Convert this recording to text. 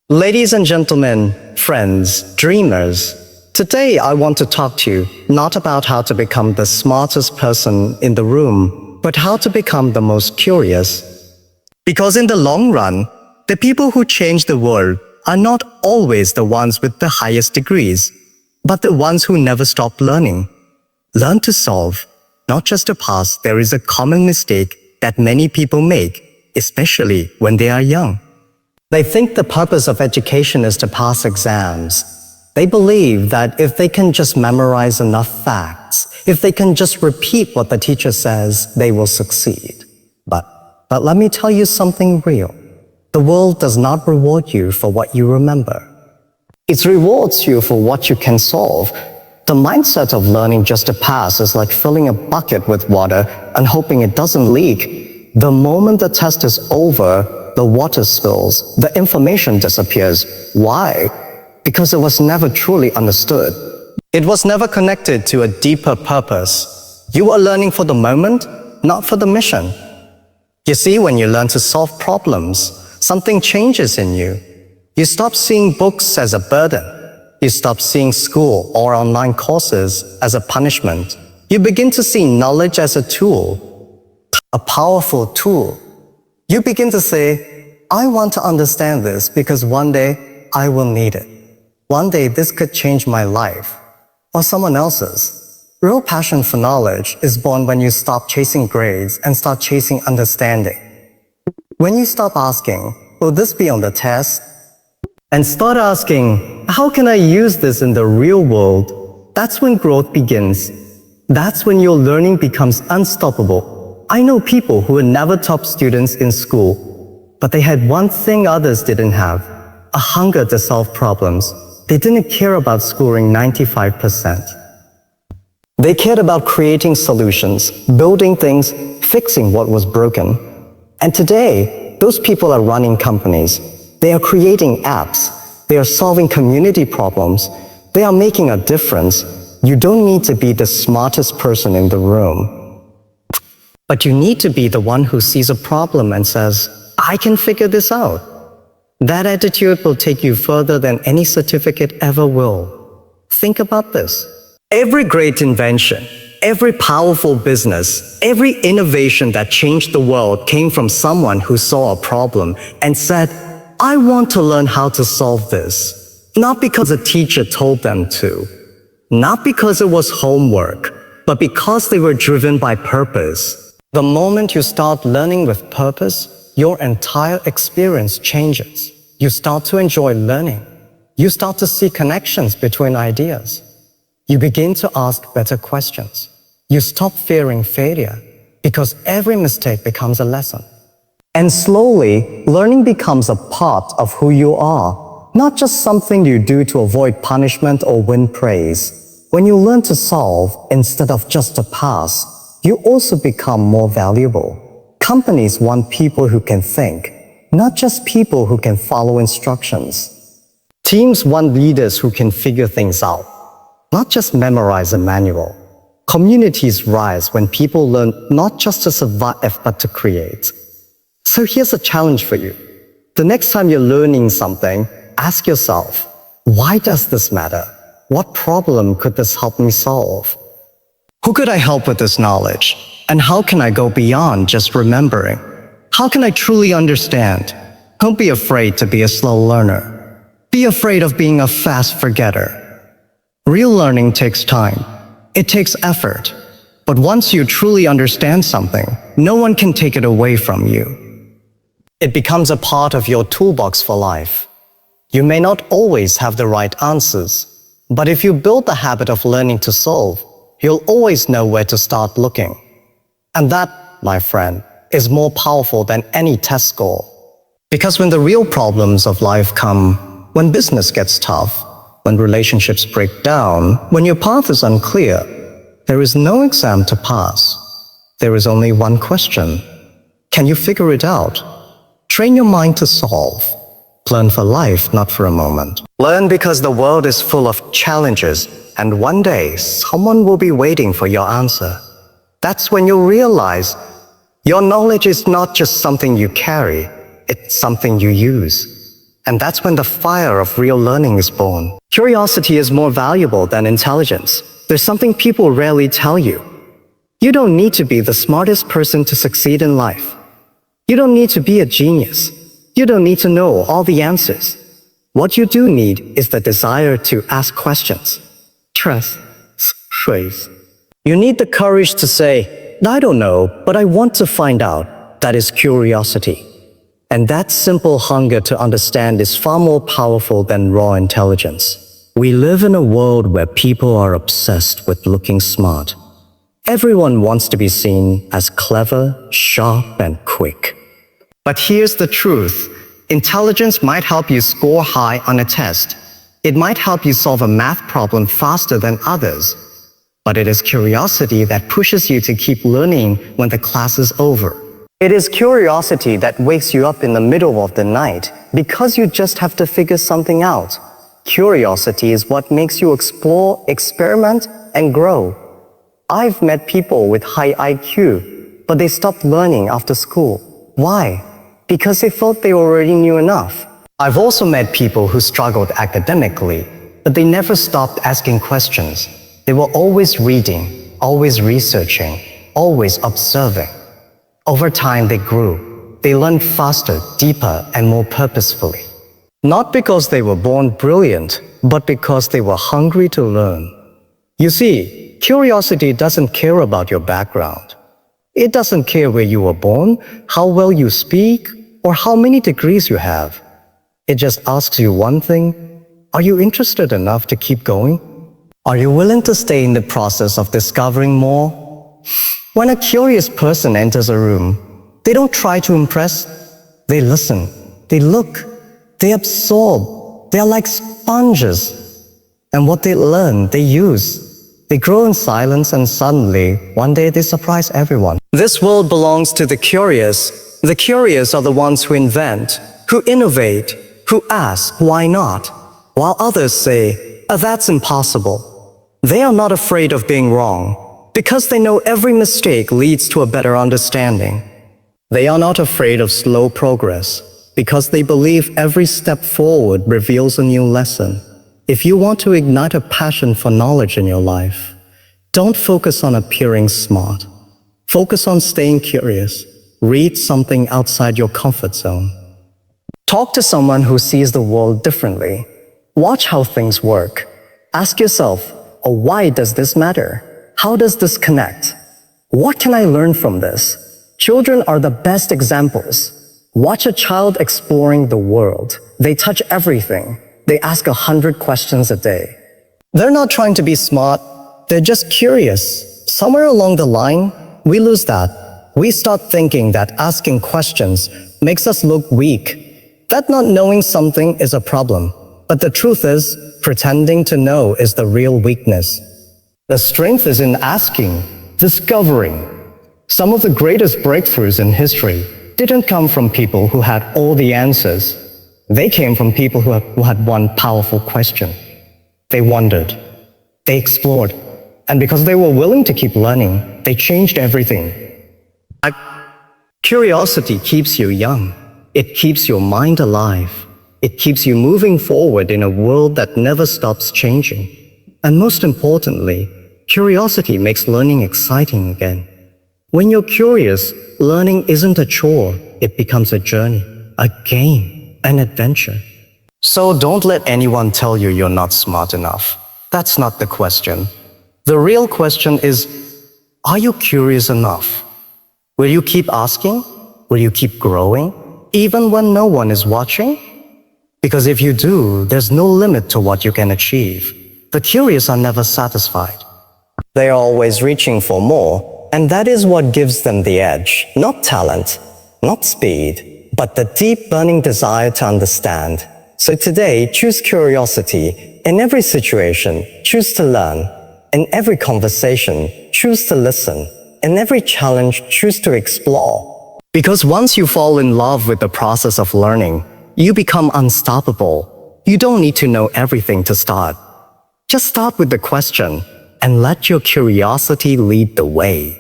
Ladies and gentlemen, friends, dreamers, today I want to talk to you not about how to become the smartest person in the room, but how to become the most curious. Because in the long run, the people who change the world are not always the ones with the highest degrees, but the ones who never stop learning. Learn to solve, not just to pass. There is a common mistake that many people make, especially when they are young. They think the purpose of education is to pass exams. They believe that if they can just memorize enough facts, if they can just repeat what the teacher says, they will succeed. But let me tell you something real. The world does not reward you for what you remember. It rewards you for what you can solve. The mindset of learning just to pass is like filling a bucket with water and hoping it doesn't leak. The moment the test is over, the water spills, the information disappears. Why? Because it was never truly understood. It was never connected to a deeper purpose. You are learning for the moment, not for the mission. You see, when you learn to solve problems, something changes in you. You stop seeing books as a burden. You stop seeing school or online courses as a punishment. You begin to see knowledge as a tool, a powerful tool. You begin to say, I want to understand this because one day I will need it. One day this could change my life or someone else's. Real passion for knowledge is born when you stop chasing grades and start chasing understanding. When you stop asking, will this be on the test? And start asking, how can I use this in the real world? That's when growth begins. That's when your learning becomes unstoppable. I know people who were never top students in school, but they had one thing others didn't have, a hunger to solve problems. They didn't care about scoring 95%. They cared about creating solutions, building things, fixing what was broken. And today, those people are running companies. They are creating apps. They are solving community problems. They are making a difference. You don't need to be the smartest person in the room. But you need to be the one who sees a problem and says, I can figure this out. That attitude will take you further than any certificate ever will. Think about this. Every great invention, every powerful business, every innovation that changed the world came from someone who saw a problem and said, I want to learn how to solve this. Not because a teacher told them to, not because it was homework, but because they were driven by purpose. The moment you start learning with purpose, your entire experience changes. You start to enjoy learning. You start to see connections between ideas. You begin to ask better questions. You stop fearing failure because every mistake becomes a lesson. And slowly, learning becomes a part of who you are, not just something you do to avoid punishment or win praise. When you learn to solve instead of just to pass, you also become more valuable. Companies want people who can think, not just people who can follow instructions. Teams want leaders who can figure things out, not just memorize a manual. Communities rise when people learn not just to survive, but to create. So here's a challenge for you. The next time you're learning something, ask yourself, why does this matter? What problem could this help me solve? Who could I help with this knowledge? And how can I go beyond just remembering? How can I truly understand? Don't be afraid to be a slow learner. Be afraid of being a fast forgetter. Real learning takes time. It takes effort. But once you truly understand something, no one can take it away from you. It becomes a part of your toolbox for life. You may not always have the right answers, but if you build the habit of learning to solve, you'll always know where to start looking. And that, my friend, is more powerful than any test score. Because when the real problems of life come, when business gets tough, when relationships break down, when your path is unclear, there is no exam to pass. There is only one question. Can you figure it out? Train your mind to solve. Learn for life, not for a moment. Learn because the world is full of challenges, and one day someone will be waiting for your answer. That's when you'll realize your knowledge is not just something you carry, it's something you use. And that's when the fire of real learning is born. Curiosity is more valuable than intelligence. There's something people rarely tell you. You don't need to be the smartest person to succeed in life. You don't need to be a genius. You don't need to know all the answers. What you do need is the desire to ask questions. Trust. You need the courage to say, I don't know, but I want to find out. That is curiosity. And that simple hunger to understand is far more powerful than raw intelligence. We live in a world where people are obsessed with looking smart. Everyone wants to be seen as clever, sharp, and quick. But here's the truth. Intelligence might help you score high on a test. It might help you solve a math problem faster than others. But it is curiosity that pushes you to keep learning when the class is over. It is curiosity that wakes you up in the middle of the night because you just have to figure something out. Curiosity is what makes you explore, experiment, and grow. I've met people with high IQ, but they stopped learning after school. Why? Because they thought they already knew enough. I've also met people who struggled academically, but they never stopped asking questions. They were always reading, always researching, always observing. Over time, they grew. They learned faster, deeper, and more purposefully. Not because they were born brilliant, but because they were hungry to learn. You see, curiosity doesn't care about your background. It doesn't care where you were born, how well you speak, or how many degrees you have. It just asks you one thing: are you interested enough to keep going? Are you willing to stay in the process of discovering more? When a curious person enters a room, they don't try to impress. They listen, they look, they absorb. They are like sponges. And what they learn, they use. They grow in silence, and suddenly, one day they surprise everyone. This world belongs to the curious. The curious are the ones who invent, who innovate, who ask, why not? While others say, that's impossible. They are not afraid of being wrong, because they know every mistake leads to a better understanding. They are not afraid of slow progress, because they believe every step forward reveals a new lesson. If you want to ignite a passion for knowledge in your life, don't focus on appearing smart. Focus on staying curious. Read something outside your comfort zone. Talk to someone who sees the world differently. Watch how things work. Ask yourself, why does this matter? How does this connect? What can I learn from this? Children are the best examples. Watch a child exploring the world. They touch everything. They ask 100 questions a day. They're not trying to be smart. They're just curious. Somewhere along the line, we lose that. We start thinking that asking questions makes us look weak, that not knowing something is a problem. But the truth is, pretending to know is the real weakness. The strength is in asking, discovering. Some of the greatest breakthroughs in history didn't come from people who had all the answers. They came from people who had one powerful question. They wondered. They explored. And because they were willing to keep learning, they changed everything. Curiosity keeps you young. It keeps your mind alive. It keeps you moving forward in a world that never stops changing. And most importantly, curiosity makes learning exciting again. When you're curious, learning isn't a chore. It becomes a journey, a game, an adventure. So don't let anyone tell you you're not smart enough. That's not the question. The real question is, are you curious enough? Will you keep asking? Will you keep growing, even when no one is watching? Because if you do, there's no limit to what you can achieve. The curious are never satisfied. They are always reaching for more, and that is what gives them the edge. Not talent, not speed, but the deep burning desire to understand. So today, choose curiosity. In every situation, choose to learn. In every conversation, choose to listen. In every challenge, choose to explore. Because once you fall in love with the process of learning, you become unstoppable. You don't need to know everything to start. Just start with the question and let your curiosity lead the way.